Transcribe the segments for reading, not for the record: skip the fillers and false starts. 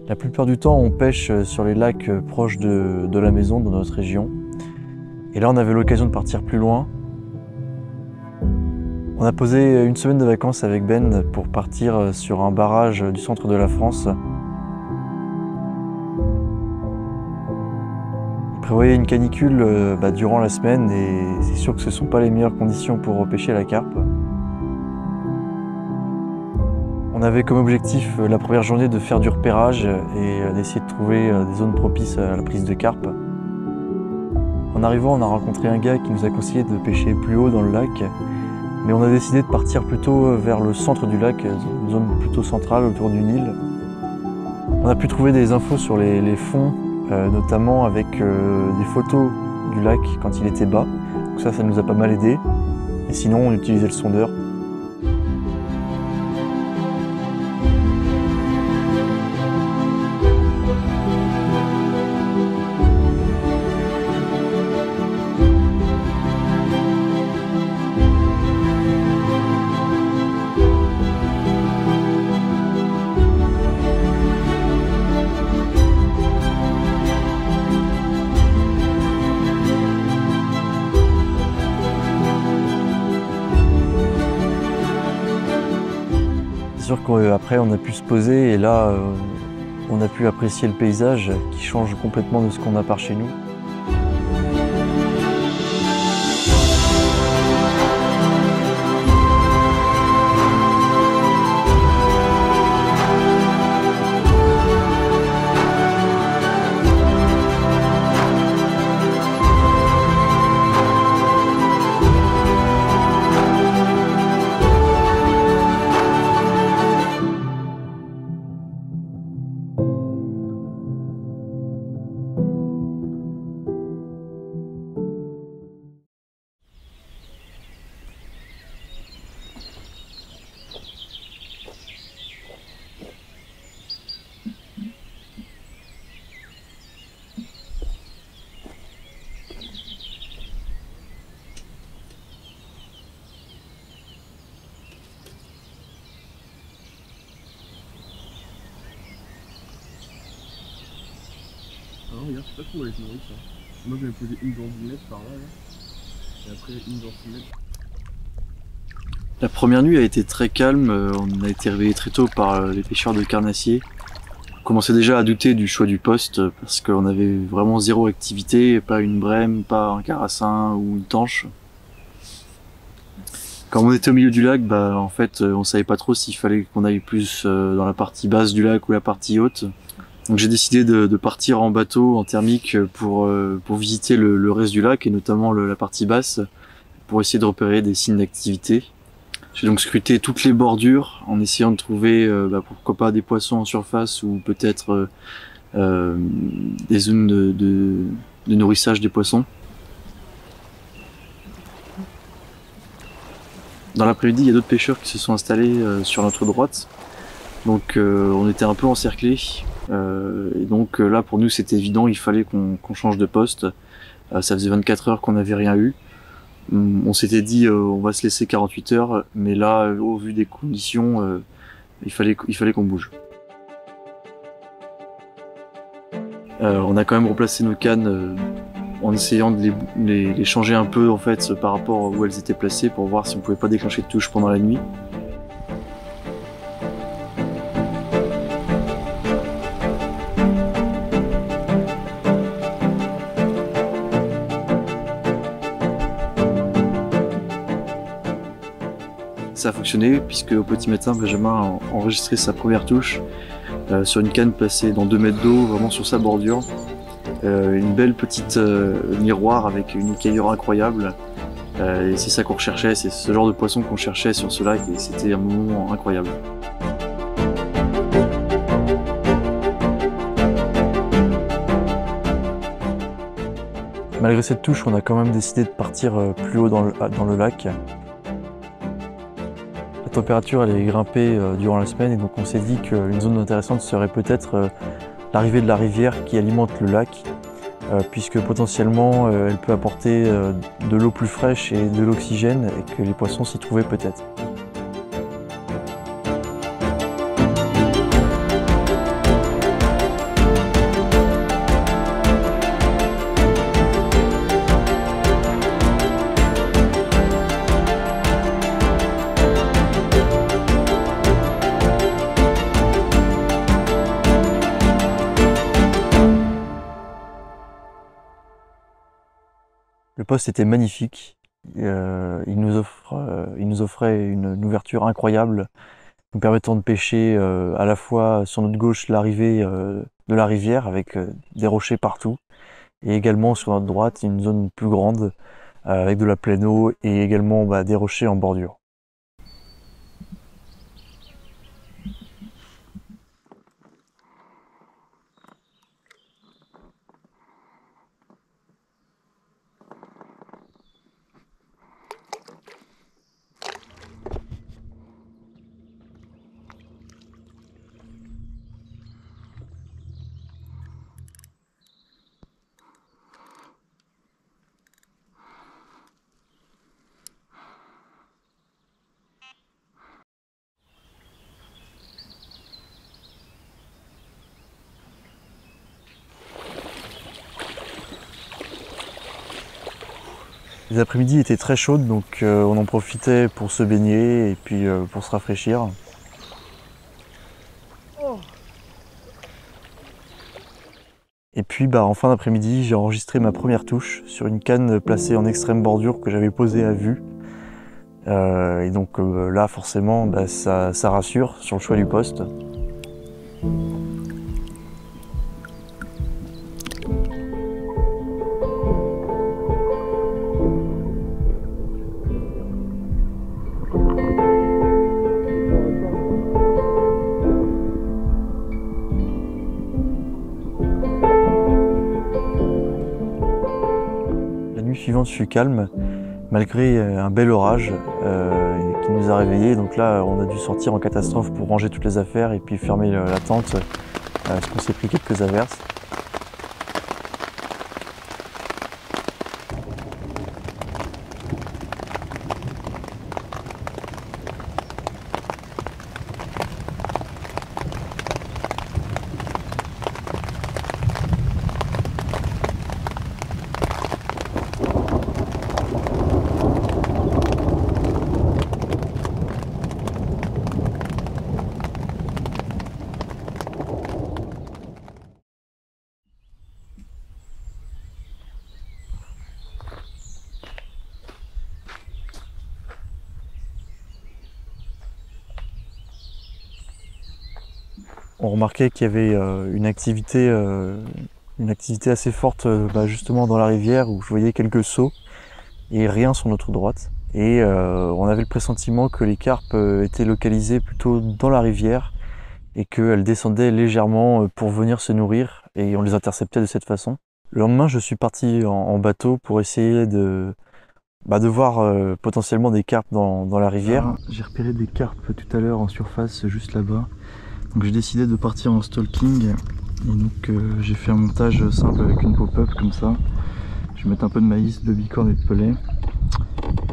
La plupart du temps, on pêche sur les lacs proches de la maison, dans notre région. Et là, on avait l'occasion de partir plus loin. On a posé une semaine de vacances avec Ben pour partir sur un barrage du centre de la France. Il prévoyait une canicule durant la semaine et c'est sûr que ce ne sont pas les meilleures conditions pour pêcher la carpe. On avait comme objectif la première journée de faire du repérage et d'essayer de trouver des zones propices à la prise de carpe. En arrivant, on a rencontré un gars qui nous a conseillé de pêcher plus haut dans le lac, mais on a décidé de partir plutôt vers le centre du lac, une zone plutôt centrale autour du Nil. On a pu trouver des infos sur les fonds, notamment avec des photos du lac quand il était bas. Donc ça nous a pas mal aidé. Et sinon, on utilisait le sondeur. C'est sûr qu'après on a pu se poser et là on a pu apprécier le paysage qui change complètement de ce qu'on a par chez nous. Ah, regarde, je sais pas comment elle se nourrit ça. Moi j'avais posé une gambinette par là, et après une gambinette. La première nuit a été très calme, on a été réveillé très tôt par les pêcheurs de carnassiers. On commençait déjà à douter du choix du poste parce qu'on avait vraiment zéro activité, pas une brème, pas un carassin ou une tanche. Quand on était au milieu du lac, en fait on savait pas trop s'il fallait qu'on aille plus dans la partie basse du lac ou la partie haute. Donc j'ai décidé de partir en bateau, en thermique, pour visiter le reste du lac et notamment la partie basse, pour essayer de repérer des signes d'activité. J'ai donc scruté toutes les bordures en essayant de trouver, pourquoi pas des poissons en surface ou peut-être des zones de nourrissage des poissons. Dans l'après-midi, il y a d'autres pêcheurs qui se sont installés sur notre droite. Donc on était un peu encerclés. Et donc là pour nous c'était évident, il fallait qu'on change de poste. Ça faisait 24 heures qu'on n'avait rien eu. On s'était dit on va se laisser 48 heures, mais là au vu des conditions, il fallait qu'on bouge. On a quand même replacé nos cannes en essayant de les changer un peu en fait par rapport où elles étaient placées pour voir si on pouvait pas déclencher de touche pendant la nuit. Ça a fonctionné puisque au petit matin, Benjamin a enregistré sa première touche sur une canne placée dans 2 mètres d'eau, vraiment sur sa bordure. Une belle petite miroir avec une écaillure incroyable. Et c'est ça qu'on recherchait, c'est ce genre de poisson qu'on cherchait sur ce lac et c'était un moment incroyable. Malgré cette touche, on a quand même décidé de partir plus haut dans le lac. La température elle est grimpée durant la semaine et donc on s'est dit qu'une zone intéressante serait peut-être l'arrivée de la rivière qui alimente le lac, puisque potentiellement elle peut apporter de l'eau plus fraîche et de l'oxygène et que les poissons s'y trouvaient peut-être. poste était magnifique. Il nous offrait une ouverture incroyable, nous permettant de pêcher à la fois sur notre gauche l'arrivée de la rivière avec des rochers partout, et également sur notre droite une zone plus grande avec de la pleine eau et également des rochers en bordure. Les après-midi étaient très chaudes, donc on en profitait pour se baigner et puis pour se rafraîchir. Et puis en fin d'après-midi, j'ai enregistré ma première touche sur une canne placée en extrême bordure que j'avais posée à vue. Et donc là forcément ça rassure sur le choix du poste. La nuit suivante fut calme, malgré un bel orage qui nous a réveillés. Donc là, on a dû sortir en catastrophe pour ranger toutes les affaires et puis fermer la tente, parce qu'on s'est pris quelques averses. On remarquait qu'il y avait une activité assez forte justement dans la rivière, où je voyais quelques seaux et rien sur notre droite. Et on avait le pressentiment que les carpes étaient localisées plutôt dans la rivière et qu'elles descendaient légèrement pour venir se nourrir, et on les interceptait de cette façon. Le lendemain, je suis parti en bateau pour essayer de voir potentiellement des carpes dans la rivière. J'ai repéré des carpes tout à l'heure en surface, juste là-bas. Donc j'ai décidé de partir en stalking, et donc j'ai fait un montage simple avec une pop-up comme ça. Je vais mettre un peu de maïs, de bicorne et de pellet,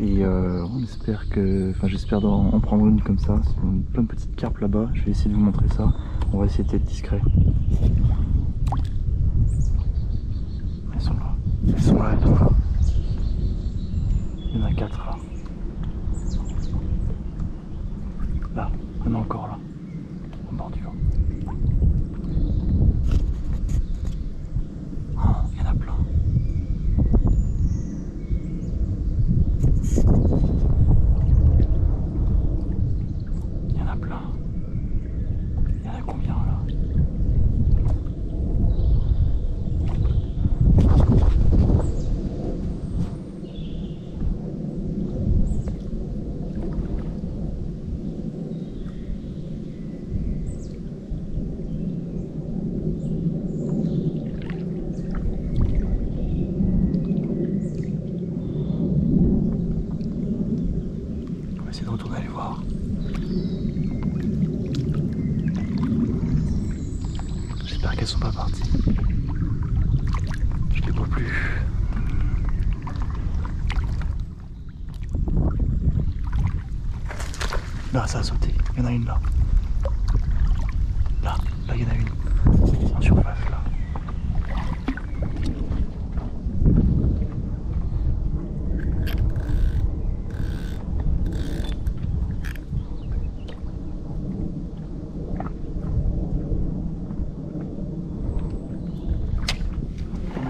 et on espère j'espère en prendre une comme ça. C'est plein de petites carpes là-bas, je vais essayer de vous montrer ça. On va essayer d'être discret. Elles sont là, elles sont là, elles sont là. Il y en a 4 là. Là, il y en a encore là. Bordure. Oh, il y en a plein. Il y en a plein. Il y en a combien là? Essayer de retourner aller voir. J'espère qu'elles sont pas parties. Je les vois plus. Là, ça a sauté. Il y en a une là. Là, il y en a une. En surface là.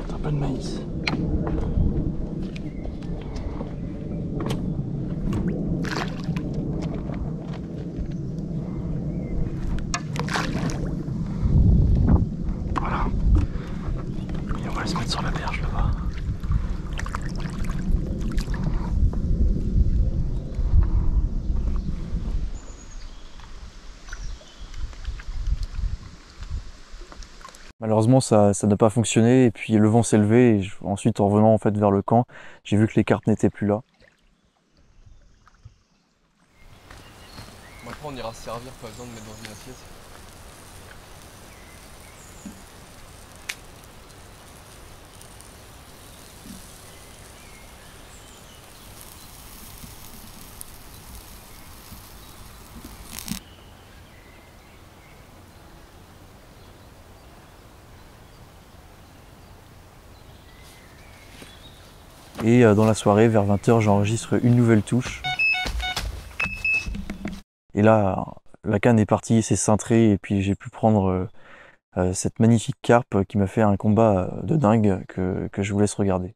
Un peu de maïs. Malheureusement, ça n'a pas fonctionné et puis le vent s'est levé et ensuite en revenant en fait vers le camp, j'ai vu que les carpes n'étaient plus là. Bon, après on ira se servir, pas besoin de mettre dans une assiette. Et dans la soirée, vers 20h, j'enregistre une nouvelle touche. Et là, la canne est partie, s'est cintrée et puis j'ai pu prendre cette magnifique carpe qui m'a fait un combat de dingue que je vous laisse regarder.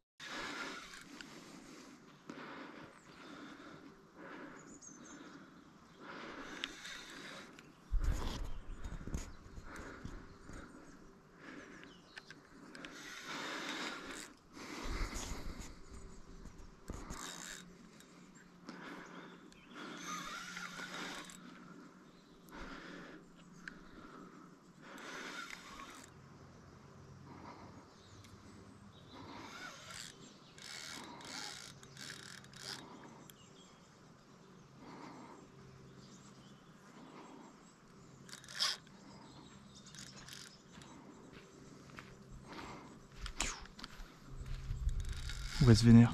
Ouais, se vénère.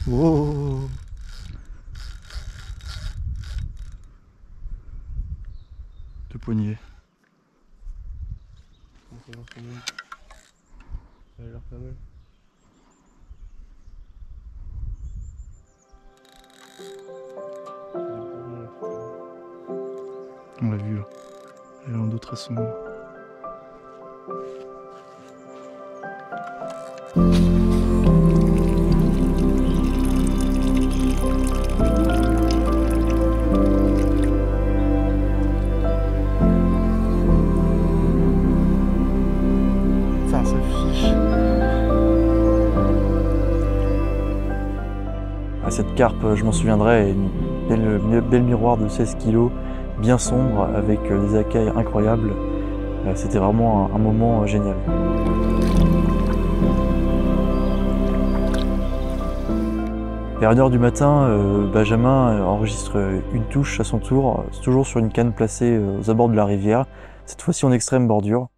Oh. Deux poignées. Ça a l'air pas mal. On l'a vu là. Elle a un dos très sombre. Ça fiche. À cette carpe, je m'en souviendrai, une belle miroir de 16 kg, bien sombre, avec des écailles incroyables. C'était vraiment un moment génial. Vers 1h du matin, Benjamin enregistre une touche à son tour, toujours sur une canne placée aux abords de la rivière, cette fois-ci en extrême bordure.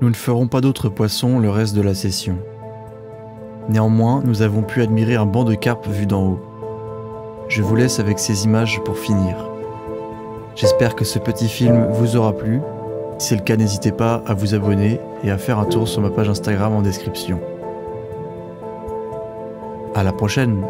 Nous ne ferons pas d'autres poissons le reste de la session. Néanmoins, nous avons pu admirer un banc de carpes vu d'en haut. Je vous laisse avec ces images pour finir. J'espère que ce petit film vous aura plu. Si c'est le cas, n'hésitez pas à vous abonner et à faire un tour sur ma page Instagram en description. À la prochaine!